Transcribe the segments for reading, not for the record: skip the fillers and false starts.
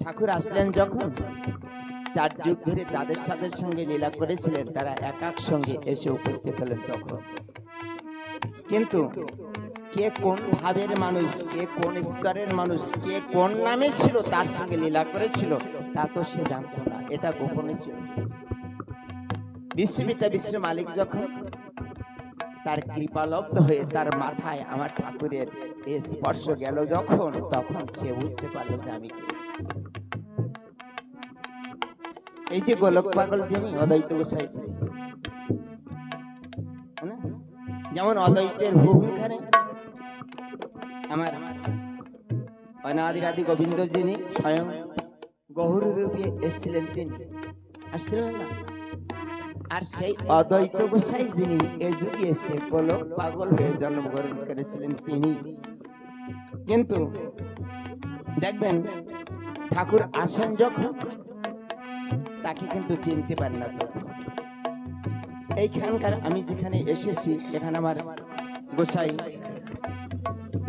ঠাকুর আসলেন যখন 4 যুগ ধরে যাদের সাথে সঙ্গে লীলা করেছিলেন তারা এক এক সঙ্গে এসে উপস্থিত হলেন তখন। কিন্তু কে কোন ভাবের মানুষ, কে কোন স্তরের মানুষ, কে কোন নামে ছিল তার সঙ্গে লীলা করেছিল তা তো সে জানতো না, এটা গোপনে ছিল। বিশ্বপিতা বিশ্ব মালিক যখন তার কৃপালব্ধ হয়ে তার মাথায় আমার ঠাকুরের এই স্পর্শ গেল যখন, তখন সে বুঝতে পারলো যে আমি কে। এই যে গোলক পাগল যিনি অদ্বৈত গোসাই, যেমন অদ্বৈতের হুঙ্কারে আমার অনাদিরাদি গোবিন্দ যিনি স্বয়ং গৌর রূপে এসেছিলেন, তিনি আসছিলেন না। আর সেই অদ্বৈত গোসাই যিনি এই যুগে এসে গোলক পাগল হয়ে জন্মগ্রহণ করেছিলেন তিনি। কিন্তু দেখবেন ঠাকুর আসেন যখন তাকে কিন্তু চিনতে পারে না। তো এইখানকার আমি যেখানে এসেছি এখানে আমার গোসাই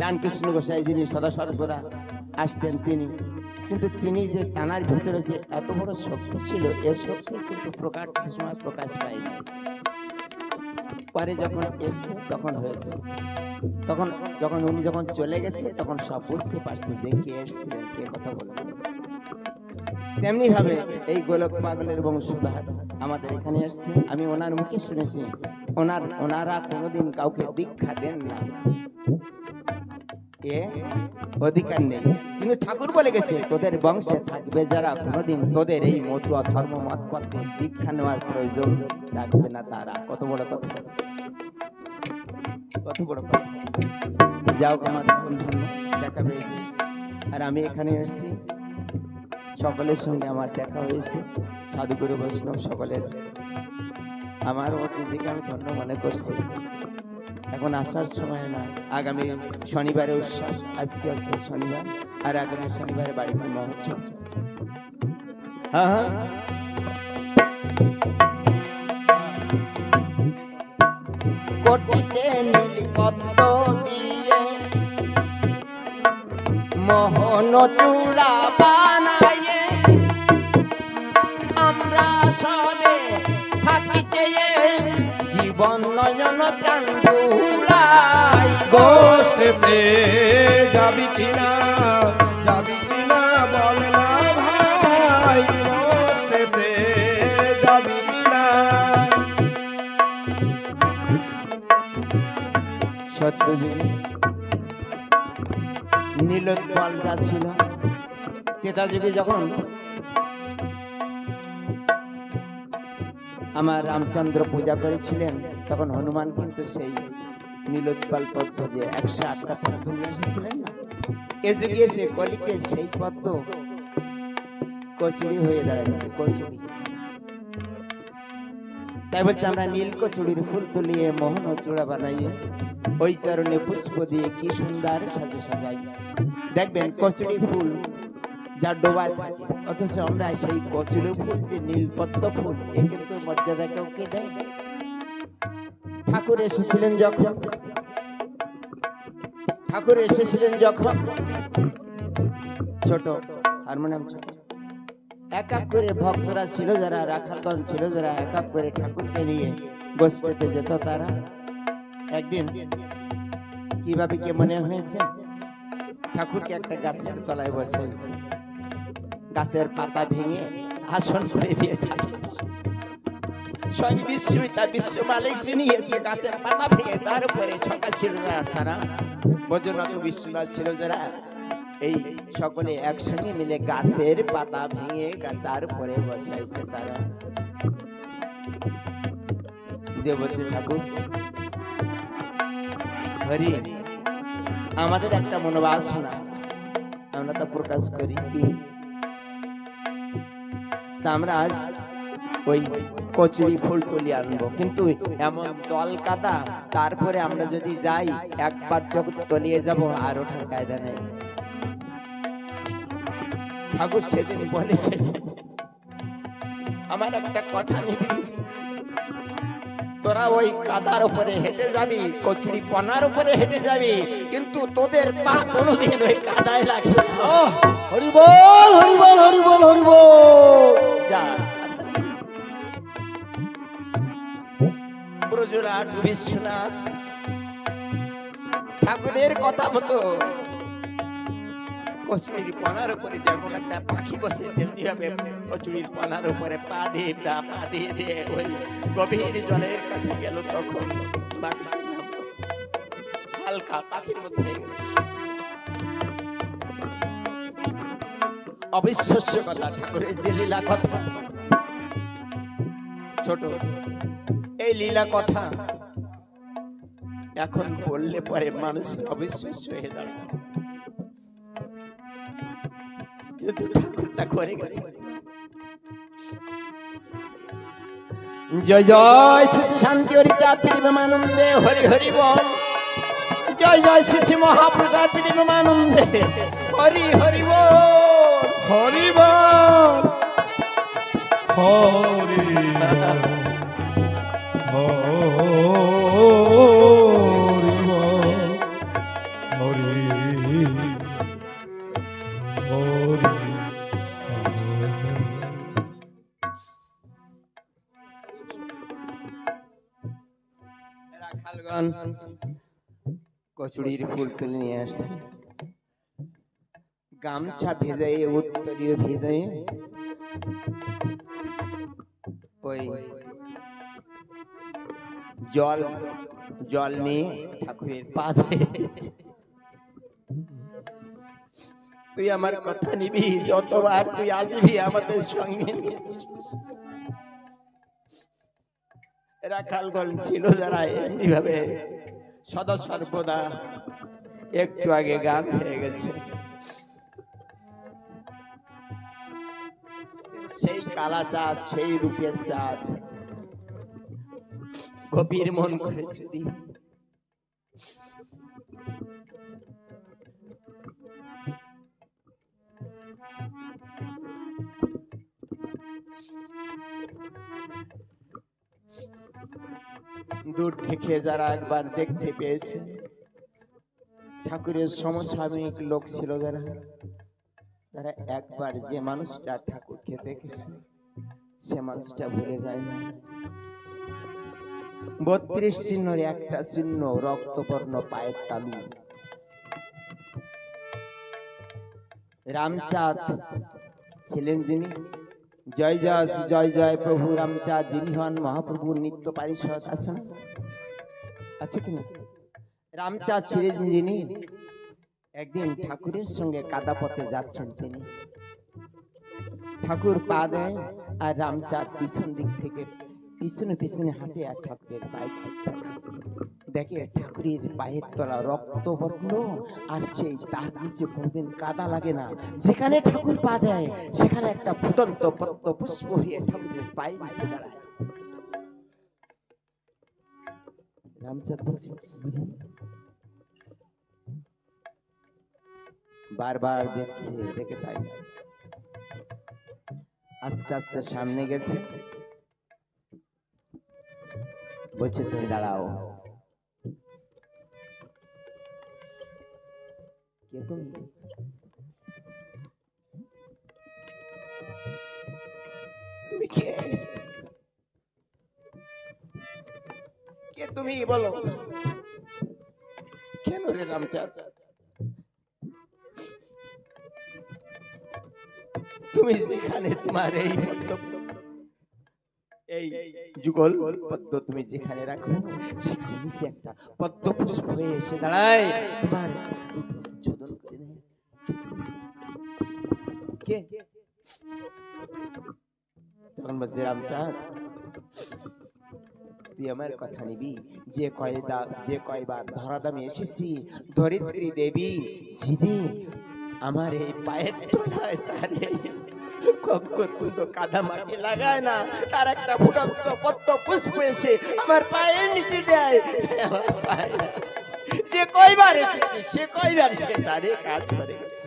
রামকৃষ্ণ গোসাই যিনি সদা সর্বদা আসতেন তিনি, কিন্তু তিনি যে তানার ভিতরে যে এত বড় শক্তি ছিল এ শক্তি কিন্তু প্রকাশ পায়নি। পরে যখন এসছে তখন হয়েছে, তখন যখন উনি যখন চলে গেছে তখন সব বুঝতে পারছে যে কে এসছিলেন, কে কথা বললেন। তেমনি ভাবে এই গোলক পাগলের বংশধর আমাদের এখানে এসছে, আমি ওনার মুখে শুনেছি ওনারা কোনোদিন কাউকে দীক্ষা দেন না, এ অধিকার নেই। কিন্তু ঠাকুর বলে গেছে তোদের বংশে থাকবে যারা কোনোদিন তোদের এই মতুয়া ধর্ম মত পথে দীক্ষা নেওয়ার প্রয়োজন রাখবে না তারা। কত বড় কথা, কত বড় কথা। যাও আমার ধন্য দেখা পেয়েছি, আর আমি এখানে এসেছি, সকলের সঙ্গে আমার দেখা হয়েছে, সাধুগুরু বৈষ্ণব সকলের। আমার নিজেকে আমি ধন্য মনে করছি। এখন আসার সময় না, আগামী শনিবারে উৎসব, আজকে আছে শনিবার, আর আগামী শনিবারে বাড়িতে মহোৎসব। হ্যাঁ, কোটিতে নীলপদ্ম দিয়ে মোহন চূড়া বানায়ে আমরা সবে থাকি চেয়ে জীবন নয়ন প্রাণ ভুলাই। গোষ্ঠীতে যাবি কিনা বল না ভাই, গোষ্ঠীতে যাবি কিনা। সত্যযুগে নীলোৎপল যা ছিল, ক্রেতা যুগে যখন আমার রামচন্দ্র পূজা করেছিলেন তখন হনুমান কিন্তু সেই নীলোৎপল পদ্ম যে 108টা পদ্ম নিয়ে এসেছিলেন না, এ যুগে এসে কলিকে সেই পদ্ম কচুরি হয়ে দাঁড়াচ্ছে, কচুরি। তাই বলছে আমরা নীল কচুরির ফুল তুলিয়ে মোহন চূড়া বানাইয়ে ওই চরণে পুষ্প দিয়ে কি সুন্দর সাজে সাজাই। দেখবেন কচুরি ফুল যা ডোবায় থাকে, অথচ আমরা সেই কচুরি ফুল যে নীল পদ্ম ফুল এ কিন্তু মর্যাদা কাউকে দেয়। ঠাকুর এসেছিলেন যখন ছোট হারমোনিয়াম এক এক করে ভক্তরা ছিল যারা, রাখালগঞ্জ ছিল যারা, এক এক করে ঠাকুরকে নিয়ে গোষ্ঠীতে যেত তারা। একদিন কিভাবে কে মনে হয়েছে ঠাকুরকে একটা গাছের তলায় বসেছে, গাছের পাতা ভেঙে আসন করে দিয়ে বিশ্ব মালিক যিনি এসে গাছের পাতা ভেঙে তার উপরে সকাল ছিল যারা বৈজনাথ বিশ্বনাথ ছিল যারা, এই সকলে একসঙ্গে মিলে গাছের পাতা ভেঙে তার উপরে বসাইছে তারা। দিয়ে বলছে ঠাকুর হরি, আমাদের একটা মনোবাসনা আমরা তা প্রকাশ করি কি, তা আমরা আজ ওই কচুরি ফুল তুলি আনবো, কিন্তু এমন দল কাদা, তারপরে আমরা যদি যাই একবার যখন তলিয়ে যাব আর ওঠার কায়দা নেই। ঠাকুর সেদিন বলেছে আমার একটা কথা নিবি, তোরা ওই কাদার উপরে হেঁটে যাবি, কচুরি পনার উপরে হেঁটে যাবি, কিন্তু তোদের পা কোনোদিন ওই কাদায় লাগবে। হরি বল হরি বল হরি ধরব যা ব্রজরাট বিশ্বনাথ ঠাকুরের কথা মতো কচুরির পানার উপরে যেমন একটা পাখি বসে তেমনি ভাবে কচুরির পানার উপরে পা দিয়ে দিয়ে ওই গভীর জলের কাছে গেল। তখন পাখির নামলো, হালকা পাখির মতো হয়ে গেছে। অবিশ্বাস্য কথা, ঠাকুরের যে লীলা কথা, ছোট এই লীলা কথা এখন বললে পরে মানুষ অবিশ্বাস্য হয়ে দাঁড়ায়, কিন্তু ঠাকুর তা করে গেছে। জয় জয় শ্রী শান্তি হরিচাঁদ প্রেমানন্দে হরি হরি বল। জয় জয় শ্রী মহাপ্রসাদ প্রেমানন্দে হরি হরি বল। হরি বল হরি রাখালগণ কচুরির ফুল তুলে নিয়ে আসছে, গামছা ভেজে উত্তরীয় ভেজে ওই জল নিয়ে ঠাকুরের পা ধুয়ে দিয়েছে। তুই আমার কথা নিবি, যতবার তুই আসবি আমাদের সঙ্গে। রাখালগণ ছিল যারা এমনি ভাবে সদা সর্বদা, একটু আগে গান হয়ে গেছে, সেই কালা চাঁদ, সেই রূপের চাঁদ গভীর মন করে চুরি। দূর থেকে যারা একবার দেখতে পেয়েছে, ঠাকুরের সমসাময়িক লোক ছিল যারা, তারা একবার যে মানুষটা ঠাকুরকে দেখেছে সে মানুষটা ভুলে যায় না। 32 চিহ্নের একটা চিহ্ন, রক্তবর্ণ পায়ের তালু। রামচাঁদ ছিলেন যিনি, জয় জয় জয় জয় প্রভু রামচাঁদ, যিনি হন মহাপ্রভুর নিত্য পারিষদ। আছেন আছে কিনা? রামচাঁদ ছিলেন যিনি একদিন ঠাকুরের সঙ্গে কাদা পথে যাচ্ছেন তিনি, ঠাকুর পা দেয় আর রামচাঁদ পিছন দিক থেকে পিছনে পিছনে হাঁটে আর ঠাকুরের পায়ে দেখে ঠাকুরের পায়ের তলা রক্তবর্ণ, আর সেই তার নিচে কোনদিন কাদা লাগে না। যেখানে ঠাকুর পা দেয় সেখানে একটা ফুটন্ত পদ্ম পুষ্প হয়ে ঠাকুরের পায়ে মিশে দাঁড়ায়। রামচাঁদ বলছে, বারবার দেখছে, দেখে তাই আস্তে আস্তে সামনে গেছে, বলছে তুমি দাঁড়াও। কে তুমি? তুমি কে? কে তুমি বলো? কেন রে রামচাঁদ? তুমি যেখানে তোমার এই যুগল পদ্ম তুমি যেখানে রাখো, সেখানে নিচে একটা পদ্ম পুষ্প হয়ে এসে দাঁড়ায়, তোমার ছোদন করে নেয়। কে? তখন বলছে, রামচাঁদ তুই আমার কথা নিবি, যে কয়বার ধরাধামে এসেছি, ধরিত্রী দেবী যিনি আমার এই পায়ের তলায় তার কাদা মাটি লাগায় না, তার একটা ফুটন্ত পদ্ম পুষ্প এসে আমার পায়ের নিচে দেয়। যে কয়বার এসেছে সে কয়বার সে তারে কাজ করে গেছে।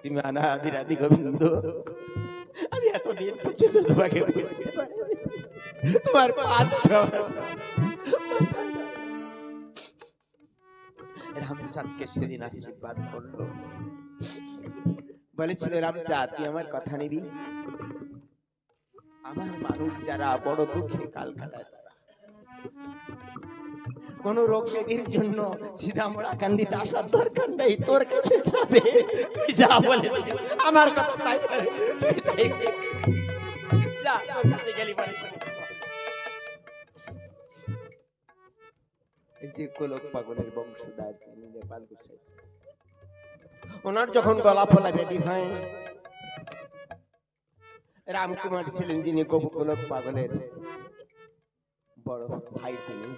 তুমি অনাদি গোবিন্দ, আমি এতদিন পর্যন্ত তোমাকে বুঝতে পারিনি, তোমার রামচাঁদকে সেদিন আশীর্বাদ করলো, বলেছিল রামচাঁদ তুই আমার কথা নিবি? আমার মানুষ যারা বড় দুঃখে কাল কাটায়, তারা কোন রোগ ব্যাধির জন্য সিধামড়া কান্দিতে আসার দরকার নেই, তোর কাছে যাবে, তুই যা বলে দিবি। আমার কথা তাই করে, তুই তাই কর। যা, তোর কাছে গেলি পরে শুনবি। এই যে গোলক পাগলের বংশধর তিনি নেপাল গোসাই, ওনার যখন গলা ফলা ব্যাধি হয়, রামকুমার ছিলেন যিনি গোলক পাগলের বড় ভাই, তিনি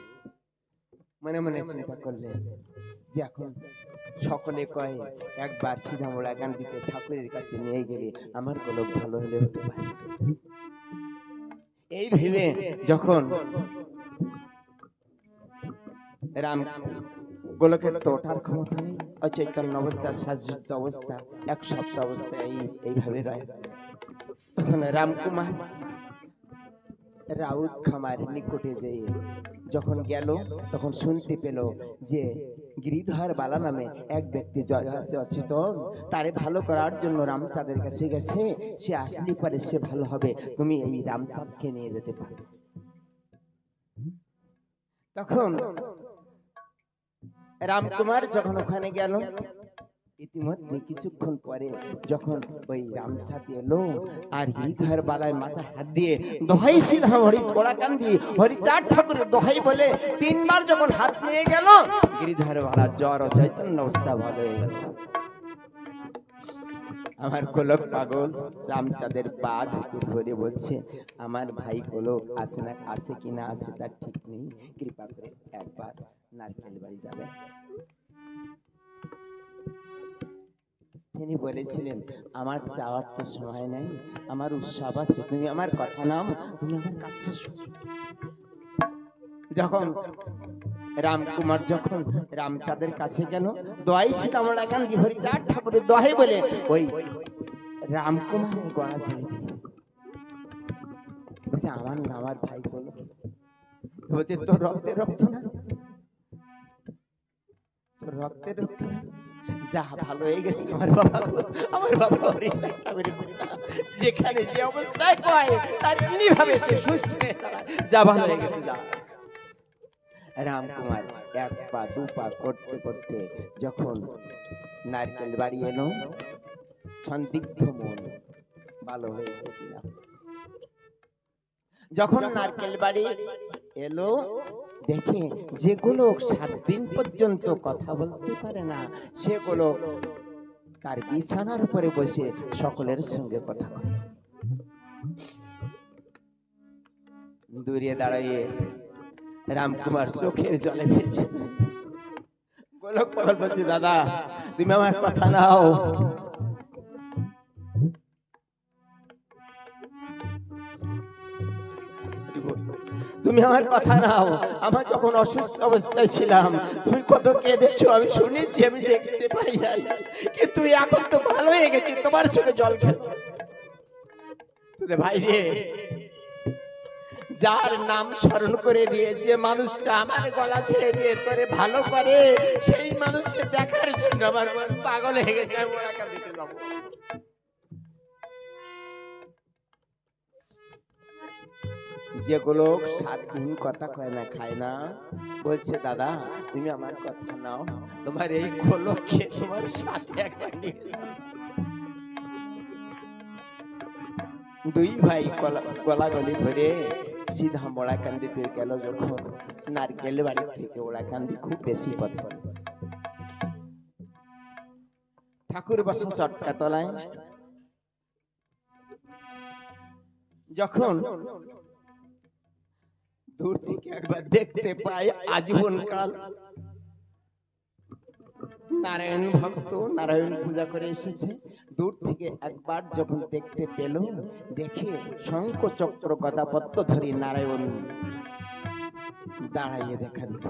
মনে মনে চিন্তা করলেন যে এখন সকলে কয় একবার সিধামড়া গান্ধীকে ঠাকুরের কাছে নিয়ে গেলে আমার গোলক ভালো হলে হতে পারে। এই ভেবে যখন রাম গোলকের তো ওঠার ক্ষমতা নেই, অচৈতন্য অবস্থা, শ্বাসযুক্ত অবস্থা, এক সপ্তাহ অবস্থা এইভাবে রয়, তখন রামকুমার রাউত খামার নিকটে যেয়ে যখন গেল, তখন শুনতে পেল যে গিরিধর বালা নামে এক ব্যক্তি জ্বর আছে অচেতন, তারে ভালো করার জন্য রামচাঁদের কাছে গেছে, সে আসলে পারে সে ভালো হবে, তুমি এই রামচাঁদকে নিয়ে যেতে পারো। তখন রামকুমার যখন ওখানে গেল, ইতিমধ্যে কিছুক্ষণ পরে যখন ওই রামচাঁদ এলো আর গিরিধর বালায় মাথা হাত দিয়ে দোহাই সিধা হরি গোড়া কান্দি হরিচাঁদ ঠাকুরের দোহাই বলে 3 বার যখন হাত নিয়ে গেল, গিরিধর বালা জ্বর ও চৈতন্য অবস্থা ভালো হয়ে গেল। আমার গোলক পাগল রামচাঁদের পা ধরে বলছে, আমার ভাই গোলক আছে না, আছে কিনা আছে তার ঠিক নেই, কৃপা করে একবার নারকেল বাড়ি যাবেন। তিনি বলেছিলেন আমার যাওয়ার তো সময় নাই, আমার উৎসব আছে, তুমি আমার কথা নাও, তুমি আমার কাছে শোনো। যখন রামকুমার যখন রামচাঁদের কাছে গেল, দোহাই সিধামড়া গান্ধী হরিচাঁদ ঠাকুরের দোহাই বলে ওই রামকুমারের গলা ছেড়ে দিল। বলছে আমার না, আমার ভাই বলো, বলছে তোর রক্তের রক্ত না, তোর রক্তের রক্ত না, যা ভালো হয়ে গেছে আমার বাবা, আমার বাবা হরিচাঁদ ঠাকুরের কথা যেখানে যে অবস্থায় কয় তার এমনি ভাবে সে সুস্থ হয়ে দাঁড়ায়, যা ভালো হয়ে গেছে যা। রামকুমার 1 পা 2 পা করতে করতে যখন নারকেল বাড়ি এলো, সন্দিগ্ধ মন ভালো হয়েছে কিনা, যখন নারকেল বাড়ি এলো দেখে যেগুলো 7 দিন পর্যন্ত কথা বলতে পারে না, সেগুলো তার বিছানার উপরে বসে সকলের সঙ্গে কথা বলে। দূরে দাঁড়িয়ে রামকুমার চোখের জলে ভেসে যায়। গোলক পাগল বলছে দাদা তুমি আমার কথা নাও, তুমি আমার কথা নাও, আমার যখন অসুস্থ অবস্থায় ছিলাম তুমি কত কেঁদেছো আমি শুনেছি, আমি দেখতে পাই নাই, কিন্তু এখন তো ভালো হয়ে গেছি, তোমার সঙ্গে জল খেতে। ভাই রে, যার নাম স্মরণ করে দিয়ে যে মানুষটা আমার গলা ছেড়ে দিয়ে তোরে ভালো করে, সেই মানুষকে দেখার জন্য আমার মন পাগল হয়ে গেছে, আমি ওনাকে দিতে যাবো। যেগুলো 7 দিন কথা কয় না, খায় না, বলছে দাদা তুমি আমার কথা নাও, তোমার এই গোলককে তোমার সাথে একবার নিয়ে যাও। 2 ভাই গলাগলি ধরে সিধামড়া কান্দিতে গেল। যখন নারকেল বাড়ি থেকে ওরা কান্দি খুব বেশি পথ, ঠাকুর বসা চটকা তলায়, যখন দূর থেকে একবার দেখতে পাই আজীবন কাল নারায়ণ ভক্ত নারায়ণ পূজা করে এসেছে, দূর থেকে একবার যখন দেখতে পেল, দেখে শঙ্খ চক্র গদা পদ্ম ধরে নারায়ণ দাঁড়াইয়ে দেখা দিল।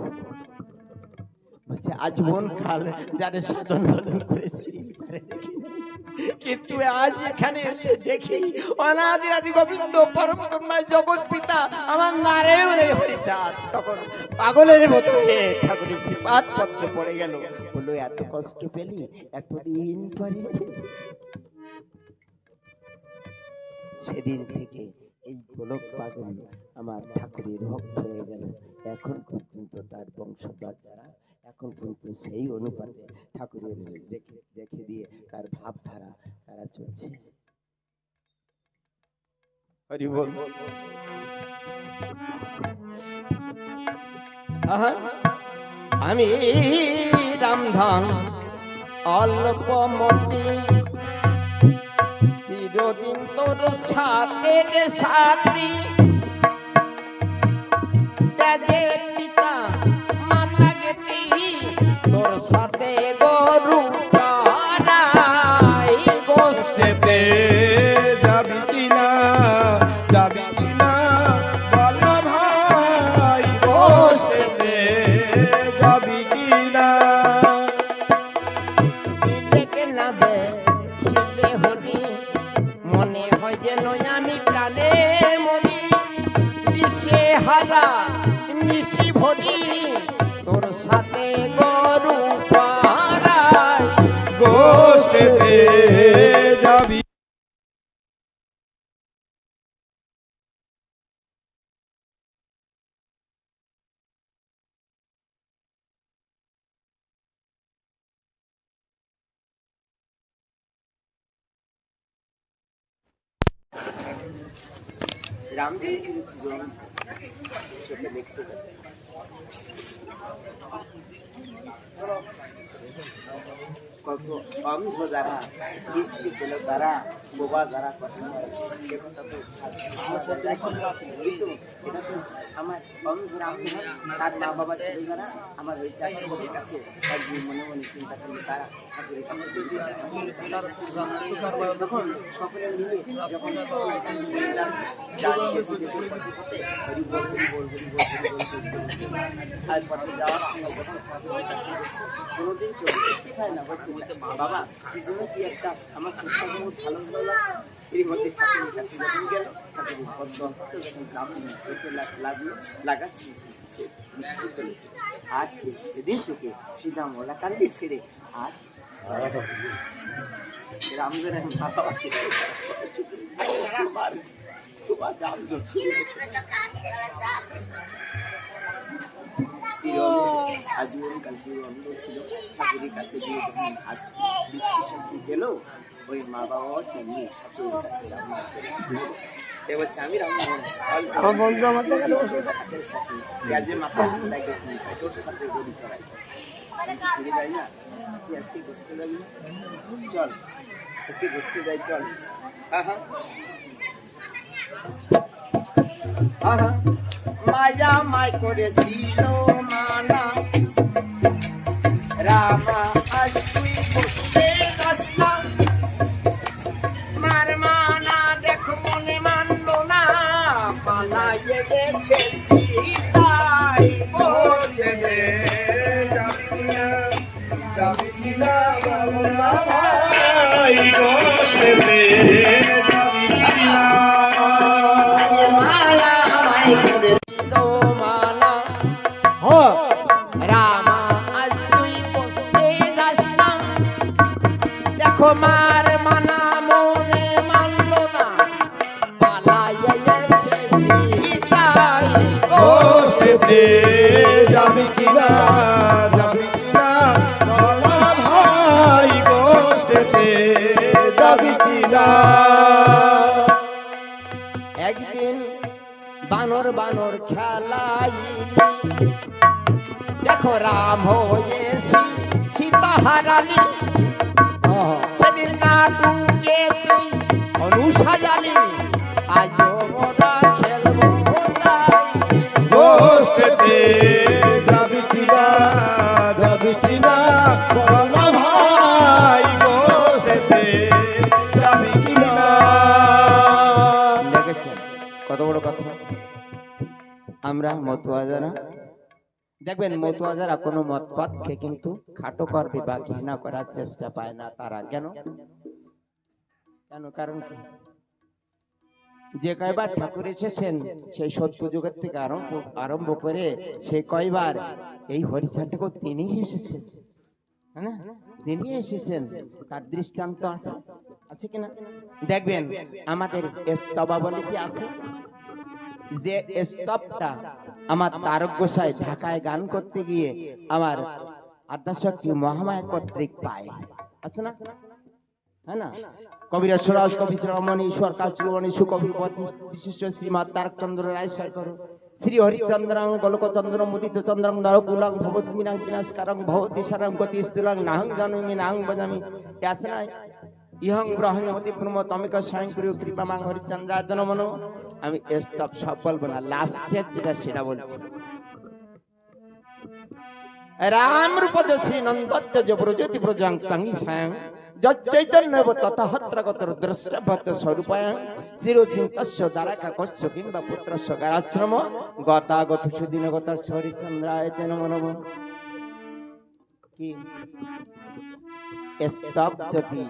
বলছে আজীবন কাল যারে সাধন ভজন করেছি, কিন্তু আজ এখানে এসে দেখি অনাদি আদি গোবিন্দ পরম করুণাময় জগৎ পিতা আমার নারায়ণ হরিচাঁদ। তখন পাগলের মতো হয়ে ঠাকুরের শ্রীপাদ পদ্মে পড়ে গেল, বললো এত কষ্ট পেলি এতদিন পরে। সেদিন থেকে এই গোলক পাগল আমার ঠাকুরের ভক্ত হয়ে গেল। এখন পর্যন্ত তার বংশধর যারা এখন পর্যন্ত সেই অনুপাতে ঠাকুরের রেখে রেখে দিয়ে তার ভাবধারা তারা চলছে। হরি বল। আহা, আমি রামধন অল্প মতি, চিরদিন তোর সাথে সাথী, ত্যাগে পিতা মাতা গেতি, তোর সাথে গরু চড়াই গোষ্ঠীতে। যাবি কিনা যাবি কিনা বল ভাই, গোষ্ঠীতে যাবি কিনা। দিলে না দে খিলে হলি, মনে হয় যেন আমি প্রাণে মরি, বিষে হারা নিশি ভরি, তোর সাথে গরু চড়াই গোষ্ঠীতে যাবি। রামদেব জীবন সেটা দেখতে পাবে। কত অন্ধ যারা, দৃষ্টি পেল তারা, বোবা যারা কথা বলে, সে কথা তো এটা তো আমার অন্ধ রামদেব, তার মা বাবা ছিল যারা, আমার ওই চাকরির কাছে একদিন মনে মনে চিন্তা করলো তারা ঠাকুরের কাছে তখন সকলে মিলে যখন আর পথে যাওয়ার সময় যখন ঠাকুরের কাছে গেছে, কোনোদিন চোখে দেখতে পায় না, বলছে বাবা কি জন্য কি একটা আমার খুব ভালো ভালো লাগছে। এর মধ্যে ঠাকুরের কাছে যখন গেল, ঠাকুরের পদ্ম হস্ত যখন চোখে লাগলো, লাগার বৃষ্টি পেলেছে। আর সেদিন থেকে সিধা মোলা কান্দি ছেড়ে আর রামদের বাবা ছিল তোমার আজীবনকাল চিরঅন্ধ ছিল। ঠাকুরের কাছে গিয়ে যখন বৃষ্টি শক্তি গেল, ওই মা বাবাও তেমনি ঠাকুরের কাছে বলছে আমি রামমোহন আমার বন্ধু আমার সাথে গ্যাজে মাথা লাগে তোর সাথে গরু চড়াই ফিরে যাই না, তুই আজকে গোষ্ঠে যাবি না? চল আজকে গোষ্ঠে যাই, চল। আহা আহা মায়া মায় করেছিল মানা, রামা আজ তুই বসতে যাস না, মার মানা দেখ মনে মানলো না, পালাইয়ে এসেছি তাই বসে দে। যাবি কিনা যাবি কিনা বল ভাই, গোষ্ঠীতে যাবি কিনা। মায়া মায় করেছিল মানা, রামা আজ তুই বসতে যাস না, দেখো মার মানা মনে মানলো না, পালাইয়ে এসেছি তাই গোষ্ঠীতে যাবি কিনা যাবি কিনা বল ভাই, গোষ্ঠীতে যাবি কিনা। একদিন বানর বানর খেলাইলি, দেখো রাম হয়ে সীতা হারালি, সেদিন নাটুকে তুই অনুসাজালি, আজ ওরা খেলবো তাই গোষ্ঠীতে যাবি কিনা যাবি কিনা বল ভাই, গোষ্ঠীতে যাবি কিনা। দেখেছেন কত বড় কথা। আমরা মতুয়া যারা দেখবেন, মতুয়া যারা কোনো মত পথকে কিন্তু খাটো করবে বা ঘৃণা করার চেষ্টা পায় না তারা। কেন কেন কারণ কি? যে কয়বার ঠাকুর এসেছেন সেই সত্য যুগের থেকে আরম্ভ করে সে কয়বার এই হরিচাঁদকে তিনি এসেছেন, হ্যাঁ না, তিনি এসেছেন, তার দৃষ্টান্ত আছে। আছে কিনা দেখবেন আমাদের স্তবাবলীতে আছে যে স্তবটা আমার তারক গোসাই ঢাকায় গান করতে গিয়ে আমার আদ্যাশক্তি মহামায়া কর্তৃক পায়, আছে না? হ্যাঁ না? কবিরা সুরাজ কবি শ্রমণী ঈশ্বর কাশ্রমণী সুকবিপতি বিশিষ্ট শ্রীমৎ তারকচন্দ্র রায় সরকার শ্রী হরিচন্দ্রাং গোলকচন্দ্র মুদিত চন্দ্রং নরকুলাং ভবদ্মিনাং বিনাশকারং ভবতি সারং গতি স্থূলাং নাহং জানুমি নাহং বজামি, আছে না? ইহং ব্রহ্মতি প্রম তমিক স্বয়ং কৃপা মাং হরিচন্দ্রায় নমো। আমি স্তব সব বলবো না, লাস্টের যেটা সেটা বলছি। রাম রূপ শ্রী নন্দত্য ব্রজতি ব্রজাং তঙ্গি স্বয়ং চৈতন্য ততহত্রগতর দ্রষ্টভত স্বরূপায়ং চিরচিন্তস্য দ্বারাকাকস্য কিংবা পুত্রস্য গারাশ্রম গতাগত সুদিনগত হরিচন্দ্রায় নমো নমঃ। কি স্তব যদি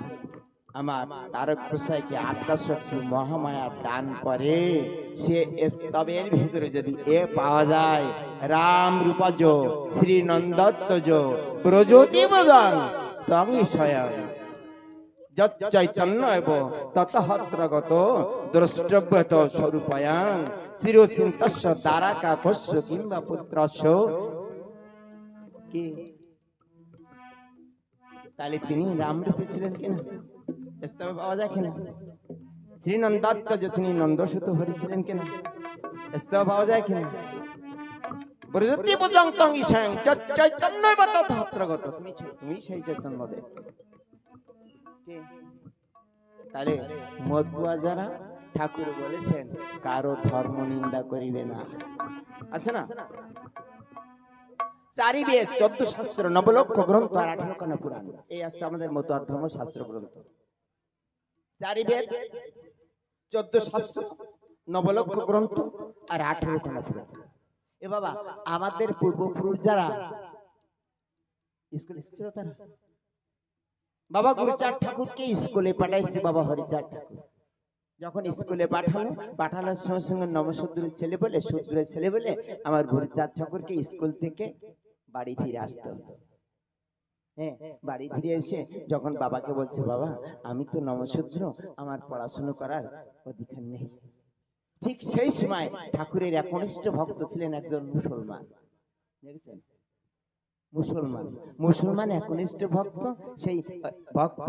আমার তারক গোসাইকে আদ্যাশক্তি মহামায়া দান করে, সে স্তবের ভিতরে যদি এ পাওয়া যায় রাম রূপজ শ্রী নন্দত্তজ ব্রজতি ব্রজাং তঙ্গি স্বয়ং চৈতন্য এব ততহত্রগত দ্রষ্টব্যত স্বরূপায়ং চিরচিন্তস্য দ্বারাকাকস্য কিংবা পুত্রস্য। কি তাহলে তিনি রামরূপে ছিলেন কিনা? স্তবে পাওয়া যায় কিনা? শ্রী নন্দাত্মজ তিনি নন্দসুত হরিছিলেন কিনা? স্তবে পাওয়া যায় কিনা? ব্রজতি ব্রজাং তঙ্গি স্বয়ং চৈতন্য এব ততহত্রগত, তুমি সেই চৈতন্য দেব। তাহলে মতুয়া যারা ঠাকুর বলেছেন কারো ধর্ম নিন্দা করিবে না, আছে না? চারি বেদ 14 শাস্ত্র নবলক্ষ গ্রন্থ আর 18 খানা পুরাণ, এই আছে আমাদের মতুয়ার ধর্ম শাস্ত্র গ্রন্থ। চারি বেদ 14 শাস্ত্র নবলক্ষ গ্রন্থ আর 18 খানা পুরাণ। এ বাবা আমাদের পূর্বপুরুষ যারা স্কুলে ছিল তারা বাবা গুরুচাঁদ ঠাকুরকে স্কুলে পাঠাইছে। বাবা হরিচাঁদ ঠাকুর যখন স্কুলে পাঠানোর সঙ্গে সঙ্গে নবশূদ্রের ছেলে বলে শূদ্রের ছেলে বলে আমার গুরুচাঁদ ঠাকুরকে স্কুল থেকে বাড়ি ফিরে আসতে হতো। হ্যাঁ, বাড়ি ফিরে এসে যখন বাবাকে বলছে, বাবা আমি তো নবশূদ্র, আমার পড়াশোনা করার অধিকার নেই, ঠিক সেই সময় ঠাকুরের একনিষ্ঠ ভক্ত ছিলেন একজন মুসলমান। দেখেছেন? মুসলমান একনিষ্ঠ ভক্ত। সেই ভক্ত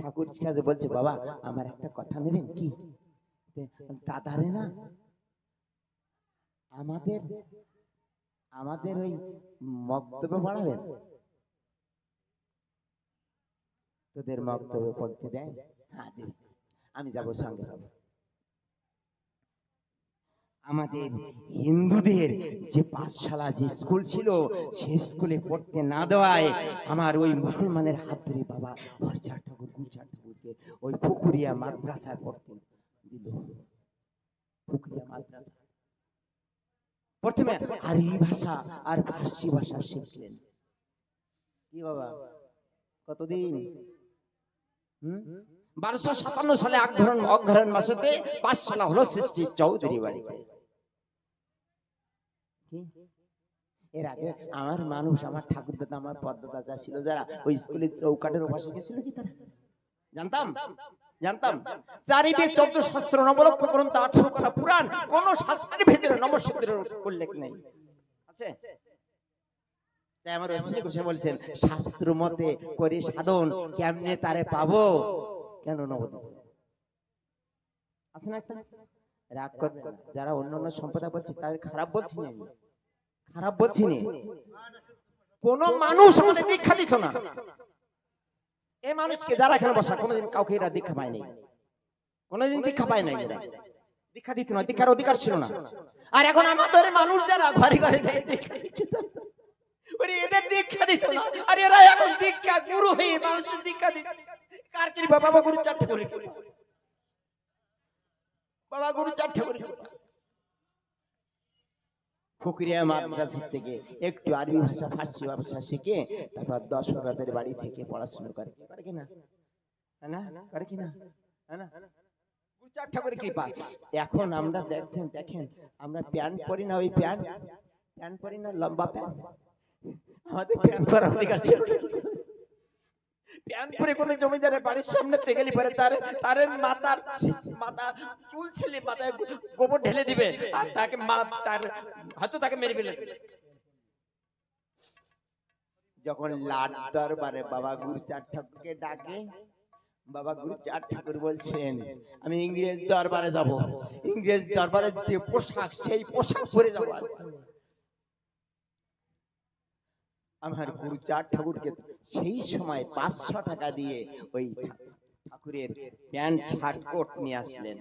ঠাকুর কাছে বলছে, বাবা আমার একটা কথা নেবেন কি? দাদারে না আমাদের ওই বক্তব্য বাড়াবেন, তোদের বক্তব্য পড়তে দেয়? হ্যাঁ দেবে, আমি যাবো সঙ্গে। আমাদের হিন্দুদের যে পাঠশালা যে স্কুল ছিল সে স্কুলে পড়তে না দেওয়ায় আমার ওই মুসলমানের হাত ধরে বাবা হরিচাঁদ ঠাকুর গুরুচাঁদ ঠাকুরকে ওই পুকুরিয়া মাদ্রাসায় পড়তে দিল। পুকুরিয়া মাদ্রাসা প্রথমে আরবি ভাষা আর ফার্সি ভাষা শিখলেন। কি বাবা কতদিন? 1257 সালে অগ্রহণ মাসেতে পাঠশালা হলো সৃষ্টি চৌধুরী বাড়িতে। এর আগে আমার মানুষ, আমার ঠাকুর দাদা, আমার পদ্মদা যা ছিল, যারা ওই স্কুলের চৌকাঠের ওপাশে গেছিল কি তারা জানতাম? চারি বেদ 14 শাস্ত্র নবলক্ষ গ্রন্থ 18 খানা পুরাণ, কোন শাস্ত্রের ভিতরে নবশূদ্রের উল্লেখ নেই, আছে? তাই আমার শ্রী কৃষ্ণ বলছেন শাস্ত্র মতে করে সাধন কেমনে তারে পাবো, কেন নবদ্বীপ আছে না? রাগ করবে না, যারা অন্যান্য সম্প্রদায় বলছে তাদের খারাপ বলছি না, খারাপ বলছি না। কোন মানুষ আমাদের দীক্ষা দিত না। এই মানুষকে যারা এখানে বসা কোনোদিন কাউকে এরা দীক্ষা পায় নাই, কোনোদিন দীক্ষা পায় নাই, এরা দীক্ষা দিত না, দীক্ষার অধিকার ছিল না। আর এখন আমাদের মানুষ যারা ঘরে ঘরে যায় দীক্ষা দিচ্ছে, এদের দীক্ষা দিত না, আর এরা এখন দীক্ষা গুরু হয়ে মানুষের দীক্ষা দিচ্ছে। কার কি বাবা গুরুচাঁদ ঠাকুর, বাবা গুরুচাঁদ ঠাকুর পুকুরিয়া মাদ্রাসা থেকে একটু আরবি ভাষা ফার্সি ভাষা শিখে তারপর 10 রাতের বাড়ি থেকে পড়াশোনা করে কিনা? করে কিনা? গুরুচাঁদ ঠাকুরের কৃপা। এখন আমরা দেখেন আমরা প্যান্ট পরি না, ওই প্যান্ট পরি না, লম্বা প্যান্ট, আমাদের প্যান্ট পরার অধিকার ছিল। প্যান পরে কোন জমিদারের বাড়ির সামনে থেকে গেলে পরে তার মাথা চুল ছেলে মাথায় গোবর ঢেলে দিবে আর তাকে তার হয়তো তাকে মেরে ফেলে দেবে। যখন লাট দরবারে বাবা গুরুচাঁদ ঠাকুরকে ডাকে, বাবা গুরুচাঁদ ঠাকুর বলছেন আমি ইংরেজ দরবারে যাব, ইংরেজ দরবারে যে পোশাক সেই পোশাক পরে যাব। আমার গুরুচাঁদ ঠাকুরকে সেই সময় 500 টাকা দিয়ে ওই ঠাকুরের প্যান্ট শার্ট কোট নিয়ে আসলেন।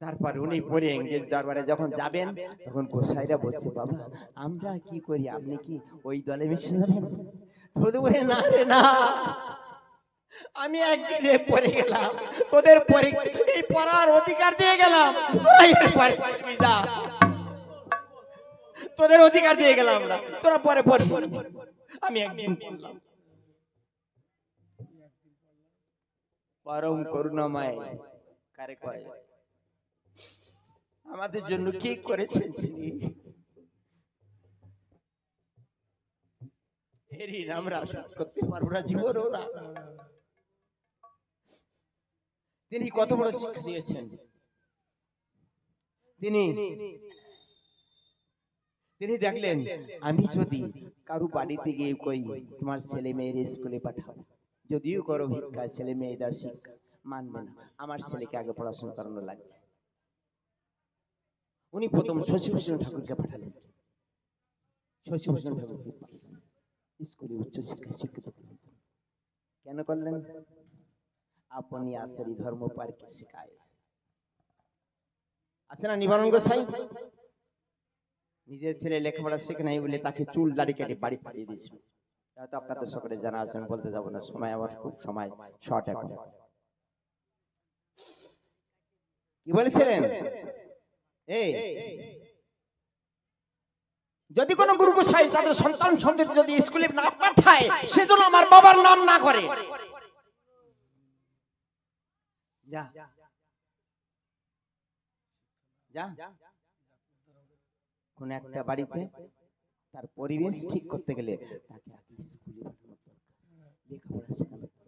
তারপর উনি পরে ইংরেজ দরবারে যখন যাবেন তখন গোসাইরা বলছে বাবা আমরা কি করি, আপনি কি ওই দলে মিশে যাবেন? বলে না রে না, আমি একদিনে পড়ে গেলাম, তোদের পরে এই পড়ার অধিকার দিয়ে গেলাম, তোরা এরপরে পড়বি যা, তোদের অধিকার দিয়ে গেলাম আমরা, তোরা পরে পড়বি। আমি একদিন পড়লাম। পরম করুণাময় কারে কয় আমাদের জন্য কি করেছেন তিনি, এরই আমরা করতে পারবো না জীবনও না। তিনি কত বড় শিক্ষা দিয়েছেন। তিনি দেখলেন আমি যদি কারু বাড়িতে গিয়ে কই তোমার ছেলে মেয়ের স্কুলে পাঠাও, যদিও করো ভিক্ষা, ছেলে মেয়েদের শিক্ষা মানবে না, আমার ছেলেকে আগে পড়াশোনা করানো লাগবে। উনি প্রথম শশীভূষণ ঠাকুরকে পাঠালেন, শশীভূষণ ঠাকুরকে স্কুলে উচ্চ শিক্ষা শিক্ষিত করলেন। কেন করলেন? আপনি আসরি ধর্ম পারকে শেখায়। আছে না নিবারণ গোসাই, নিজের ছেলে লেখাপড়া শেখে নাই বলে তাকে চুল দাড়ি কেটে বাড়ি পাঠিয়ে দিয়েছিল। হয়তো আপনাদের সকলে জানা আছে, আমি বলতে যাবো না, সময় আমার খুব সময় শর্ট। এখন কি বলেছিলেন? যদি কোন গুরু গোসাই তাদের সন্তান সন্ততি যদি স্কুলে না পাঠায় সেজন্য আমার বাবার নাম না করে। যা যা কোন একটা বাড়িতে তার পরিবেশ ঠিক করতে গেলে তাকে আগে স্কুলে পাঠানো দরকার, লেখাপড়া শেখানো দরকার।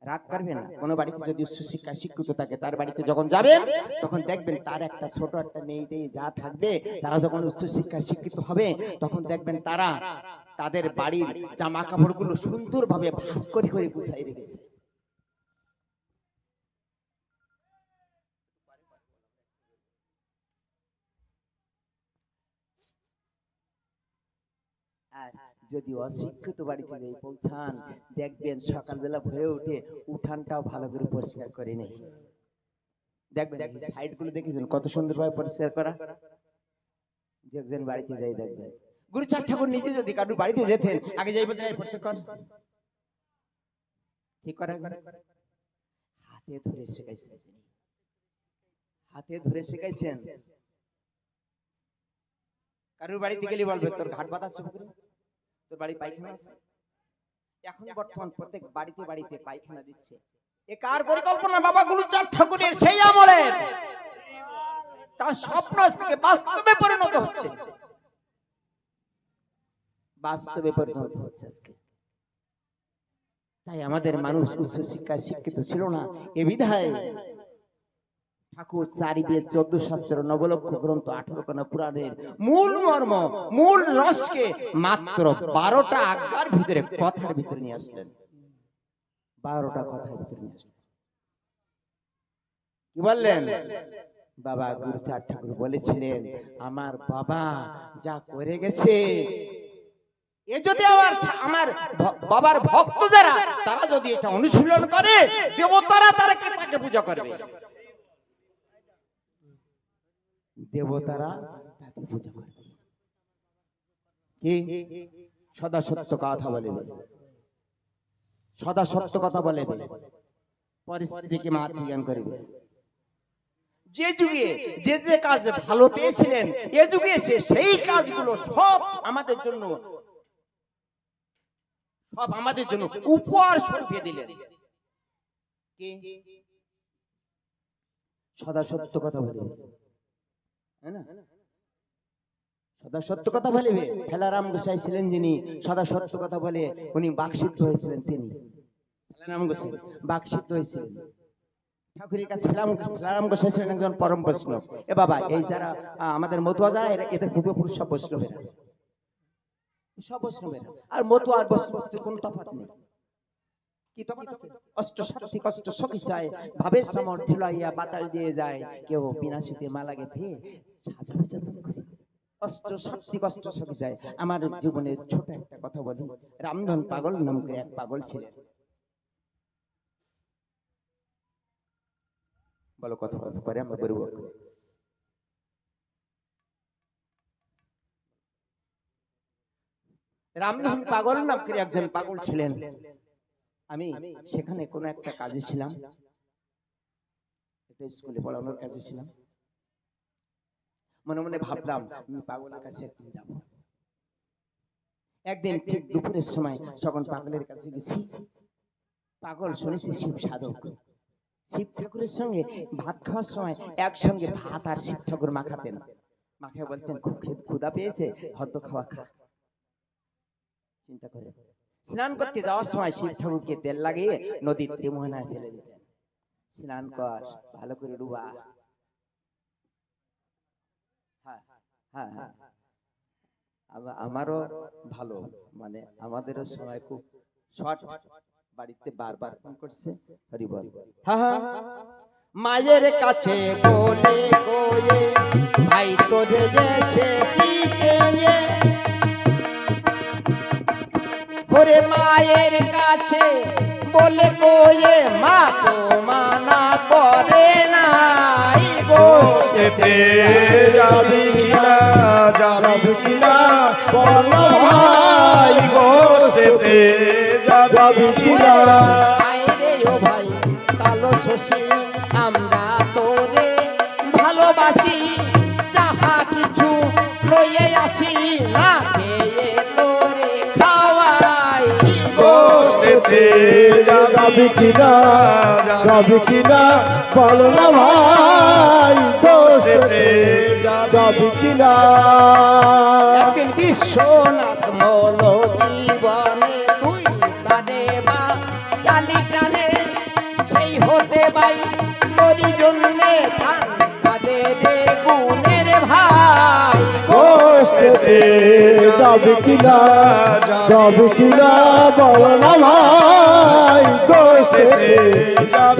রাগ করবে না, কোন বাড়িতে যদি উচ্চ শিক্ষা শিক্ষিত থাকে তার বাড়িতে যখন যাবেন তখন দেখবেন তার একটা ছোট একটা মেয়ে যা থাকবে, তারা যখন উচ্চ শিক্ষা শিক্ষিত হবে তখন দেখবেন তারা তাদের বাড়ির জামা কাপড় গুলো সুন্দরভাবে ভাঁজ করে করে গুছাই রেখেছে। আর যদি অশিক্ষিত বাড়িতে যাই পৌঁছান দেখবেন সকালবেলা ভরে উঠে উঠানটাও ভালো করে পরিষ্কার করে নেই। দেখবেন সাইড গুলো দেখেছেন কত সুন্দরভাবে পরিষ্কার করা। দেখবেন বাড়িতে যাই দেখবেন গুরুচাঁদ ঠাকুর নিজে যদি কারোর বাড়িতে যেতেন আগে যাই বলতেন পরিষ্কার কর, ঠিক করা। হাতে ধরে শেখাইছেন, হাতে ধরে শেখাইছেন। কারোর বাড়িতে গেলে বলবে তোর ঘাট বাঁধা আছে, তোর বাড়ি পায়খানা আছে। এখন বর্তমান প্রত্যেক বাড়িতে বাড়িতে পায়খানা দিচ্ছে। এ কার পরিকল্পনা? বাবা গুরুচাঁদ ঠাকুরের সেই আমলের। তার স্বপ্ন থেকে বাস্তবে পরিণত হচ্ছে, বাস্তবে পরিণত হচ্ছে আজকে। তাই আমাদের মানুষ উচ্চ শিক্ষায় শিক্ষিত ছিল না, এ বিধায় ঠাকুর 4 বেদ 14 শাস্ত্র নবলক্ষ গ্রন্থ 18 খানা পুরাণের মূল মর্ম মূল রসকে মাত্র 12টা আজ্ঞার ভিতরে কথার ভিতরে নিয়ে আসলেন। 12টা কথার ভিতরে নিয়ে আসলেন। কি বললেন? বাবা গুরুচাঁদ ঠাকুর বলেছিলেন আমার বাবা যা করে গেছে এ যদি আমার বাবার ভক্ত যারা তারা যদি এটা অনুশীলন করে দেবতারা তাকে পূজা করবে, দেবতারা তাকে পূজা করবে। কি সদা সত্য কথা বলে, সদা সত্য কথা বলে, পরিস্থিতিকে মাতৃ জ্ঞান করবে। যে যুগে যে যে কাজ ভালো পেয়েছিলেন এ যুগে এসে সেই কাজগুলো সব আমাদের জন্য উপহার স্বরূপ দিলেন। কি সদা সত্য কথা বলে, সদা সত্য কথা বলবে। ফেলারাম গোসাই ছিলেন যিনি সদা সত্য কথা বলে উনি বাকসিদ্ধ হয়েছিলেন। তিনি রাম গোসাই বাকশিত হয়েছিল ঠাকুরের কাছে রাম গোসাই ছিলেন একজন পরম বৈষ্ণব। এ বাবা, এই যারা আমাদের মতুয়া যারা এদের পূর্বপুরুষ সব বৈষ্ণবেরা, সব বৈষ্ণবেরা। আর মতুয়া আর বৈষ্ণব কোনো তফাৎ নেই। কি তফাৎ আছে? অষ্ট শক্তি কষ্ট সখী চায়, ভাবের সামর্থ্য লইয়া বাতাস দিয়ে যায়, কেউ বিনাশিতে মালা গেথে সাজাবে যতন করে। অষ্ট শক্তি কষ্ট সখী যায়। আমার জীবনে ছোট একটা কথা বলি। রামধন পাগল নাম করে এক পাগল ছিলেন। বলো কথা বলতে পারে, আমরা বলবো। রামধন পাগল নাম করে একজন পাগল ছিলেন। আমি সেখানে কোনো একটা কাজে ছিলাম, একটা স্কুলে পড়ানোর কাজে ছিলাম। মনে মনে ভাবলাম আমি পাগলের কাছে একদিন যাব। একদিন ঠিক দুপুরের সময় যখন পাগলের কাছে গেছি, পাগল শুনেছি শিব সাধক, শিব ঠাকুরের সঙ্গে ভাত খাওয়ার সময় একসঙ্গে ভাত আর শিব ঠাকুর মাখাতেন। মাখিয়ে বলতেন খুব ক্ষুধা পেয়েছে, হয়তো খাওয়া খা। চিন্তা করে স্নান করতে যাওয়ার সময় শিব ঠাকুরকে তেল লাগিয়ে নদীর ত্রিমোহনায় ফেলে দিতেন। স্নান কর, ভালো করে ডুবা। হ্যাঁ, আমারও ভালো, মানে আমাদেরও সময় খুব শর্ট। বাড়িতে বারবার ফোন করছে, হরি বল। মায়ের কাছে বলে গোয়ে ভাই তোরে এসেছি চেয়ে, ওরে মায়ের কাছে বলে গোয়ে মা তো মানা করে নাই গো। যাবি কিনা যাবি কিনা বল ভাই গো, সেতে যাবি কিনা। রে ও ভাই কালো শশী, আমরা তোরে ভালোবাসি, যাহা কিছু লইয়ে আসি, না খেয়ে তোরে খাওয়াই গো। সেতে যাবি কিনা যাবি কিনা বল না ভাই গো, সেতে যাবি কিনা। একদিন বিশ্বনাথ মল জীবনে তুই প্রাণে বা চালি প্রাণে, সেই হতে ভাই তোরি জন্যে কাঁদে রে গুণের ভাই গো। সেতে যাবি কিনা যাবি কিনা বল না ভাই গো, সেতে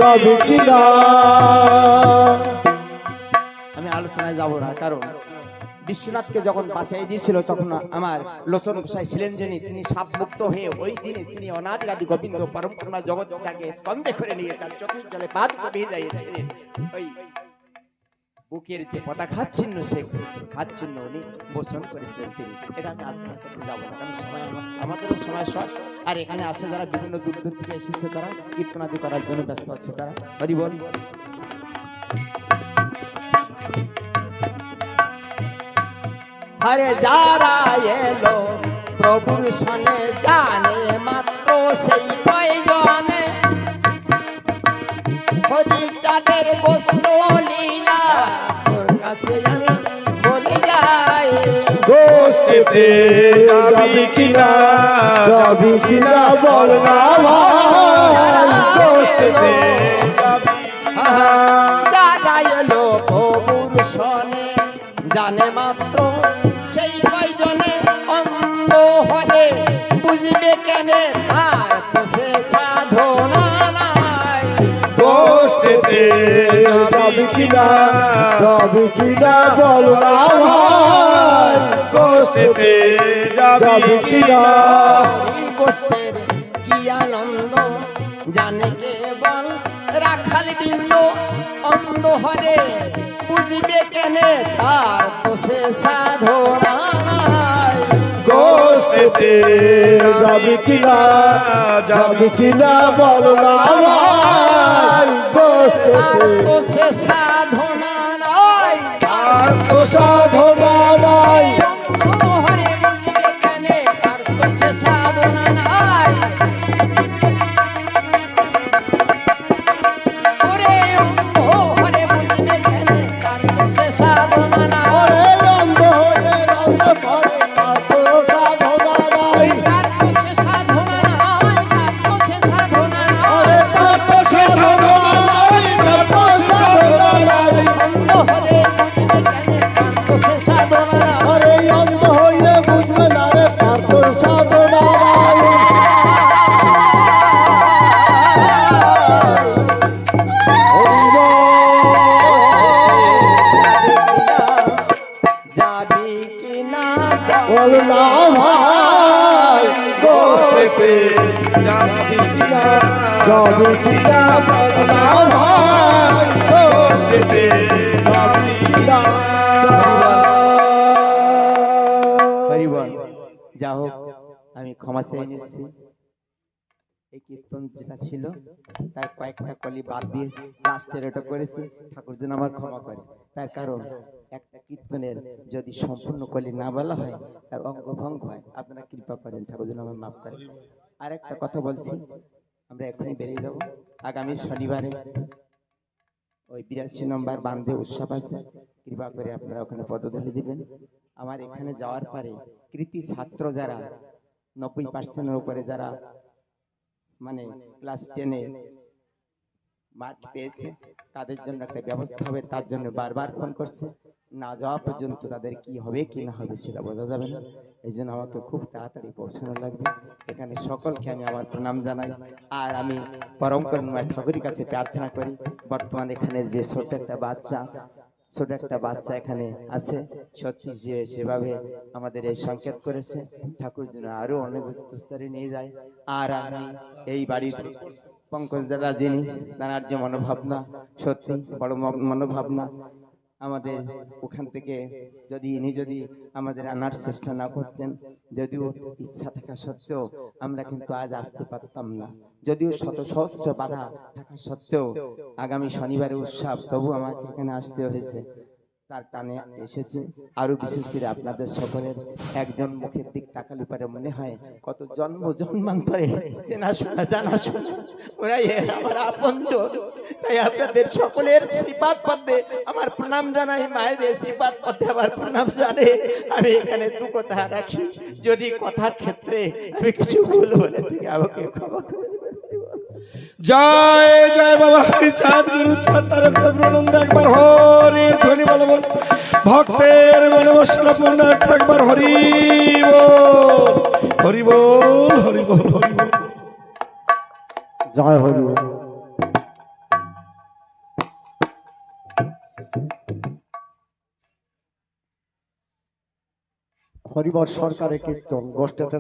যাবি কিনা। আমি আলোচনায় যাব না, কারণ বিশ্বনাথকে যখন বাঁচাই দিয়েছিল তখন আমার লোচন গোসাই ছিলেন যিনি, তিনি সাপ মুক্ত হয়ে ওই দিনে তিনি অনাদি আদি গোবিন্দ পরম করুণা জগৎ তাকে স্কন্ধে করে নিয়ে তার চোখের জলে পা দুটো ভিজাইয়েছিলেন। ওই বুকের যে পতাকা চিহ্ন, সে খাচ্ছিন্ন উনি মোচন করেছিলেন তিনি। এটা আমি আলোচনা করতে যাবো না, কারণ সময় আমাদেরও সময় শর্ট। আর এখানে আছে যারা বিভিন্ন দূর দূর থেকে এসেছে, তারা কীর্তনাদি করার জন্য ব্যস্ত আছে, তারা হরি বল। হরে যারা এলো প্রভুর সনে জানে মাত্র সেই কয়জনে, হরি চাঁদের বস্ত্র লীলা তোর কাছে আমি বলে যাই গো। সেতে যাবি কিনা যাবি কিনা বল না ভাই গো, সেতে যারা এলো প্রভুর সনে জানে মাত্র সেই কয়জনে, অন্ধ হলে বুঝবে কেনে তার তো সে সাধনা নাই গো। সেতে যাবি কিনা যাবি কিনা বল না ভাই গো, সেতে যাবি কিনা। গোষ্ঠের কি আনন্দ জানে কেবল রাখাল বৃন্দ, অন্ধ হরে বুঝবে কেনে তার তো সে সাধনা নাই গো। সেতে যাবি কিনা যাবি কিনা বল না ভাই গো, তার সেতে তো সে সাধনা নাই, আর তো সাধনা নাই। অন্ধ হরে বুঝবে কেনে তার তো সে সাধনা নাই। ওরে অন্ধ হরে বুঝবে কেনে তার তো সে সাধনা নাই। ওরে রন্ধ হয়ে রন্ধ করে আর তো সাধনা নাই। তার তো সে সাধনা নাই, তার তো সে সাধনা নাই। বল না ভাই গোষ্ঠীতে যাবি কিনা যাবে কিনা বল না ভাই গোষ্ঠীতে যাবে কিনা হরিবল যা হোক আমি ক্ষমা চেয়ে নিচ্ছি এই কীর্তন যেটা ছিল তার কয়েকটা কলি বাদ দিয়ে লাস্টের ওটা করেছি ঠাকুর যেন আমার ক্ষমা করে তার কারণ একটা কীর্তনের যদি সম্পূর্ণ কলি না বলা হয় তার অঙ্গভঙ্গ হয় আপনারা কৃপা করেন ঠাকুর যেন আমার মাফ করেন আর একটা কথা বলছি আমরা এখনই বেরিয়ে যাব আগামী শনিবারে ওই 82 নম্বর বান্ধে উৎসব আছে কৃপা করে আপনারা ওখানে পদধূলি দিবেন আমার এখানে যাওয়ার পরে কৃতি ছাত্র যারা 90% উপরে যারা মানে ক্লাস 10-এ মার্ক পেয়েছে তাদের জন্য একটা ব্যবস্থা হবে তার জন্য বারবার ফোন করছে না যাওয়া পর্যন্ত তাদের কি হবে কি না হবে সেটা বোঝা যাবে না এই জন্য আমাকে খুব তাড়াতাড়ি পৌঁছানো লাগবে এখানে সকলকে আমি আমার প্রণাম জানাই আর আমি পরম করুণাময় ঠাকুরের কাছে প্রার্থনা করি বর্তমানে এখানে যে ছোট একটা বাচ্চা এখানে আছে সত্যি যে সেভাবে আমাদের এই সংকেত করেছে ঠাকুর যেন আরো অনেক উচ্চ স্তরে নিয়ে যায় আর আমি এই বাড়ির পঙ্কজ দাদা যিনি তার যে মনোভাবনা সত্যি বড় মনোভাবনা আমাদের ওখান থেকে যদি আমাদের আনার চেষ্টা না করতেন যদিও ইচ্ছা থাকা সত্ত্বেও আমরা কিন্তু আজ আসতে পারতাম না যদিও শত সহস্র বাধা থাকা সত্ত্বেও আগামী শনিবারে উৎসব তবু আমাকে এখানে আসতে হয়েছে তার টানে এসেছি আরো বিশেষ করে আপনাদের সকলের একজন মুখের দিক তাকালে পরে মনে হয় কত জন্মান্তরে চেনা শোনা জানা শোনা ওরাই আমার আপনজন তাই আপনাদের সকলের শ্রীপাদ পদ্মে আমার প্রণাম জানাই মায়েদের শ্রীপাদ পদ্মে আমার প্রণাম জানে আমি এখানে দু কথা রাখি যদি কথার ক্ষেত্রে আমি কিছু ভুল বলে থেকে আমাকে ক্ষমা করে দিবেন। জয় জয় বাবা হরিচাঁদ গুরু চাঁদ তারক প্রণন্দ একবার হরি ধ্বনি বল বল ভক্তের মনে বসলা পুণ্যার্থ একবার হরি বল হরি বল হরি বল হরি বল জয় হরি বল। হরিবর সরকারের কীর্তন গোষ্ঠীতে